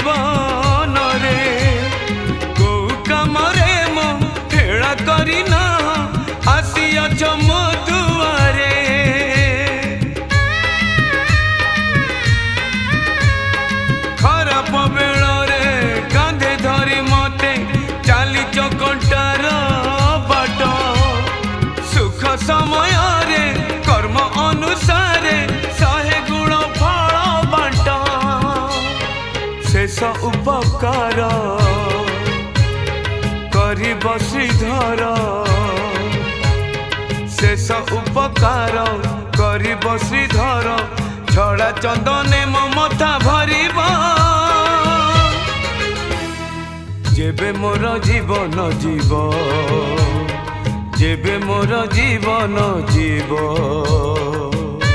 जीवन रे को कम रे मो हेला करिना आसियाछ मो दुआरे खराब बेल रे कांधे धरी मते चलीच कंटार बाट सुख समय रे कर्म अनुसार शहे गुण फल बांट शेष उपकार करिब श्रीधर शेष उपकार करिब श्रीधर छड़ा चंदने ममता भरिब जेबे मोर जीवन जीव जेबे मोर जीवन जीव।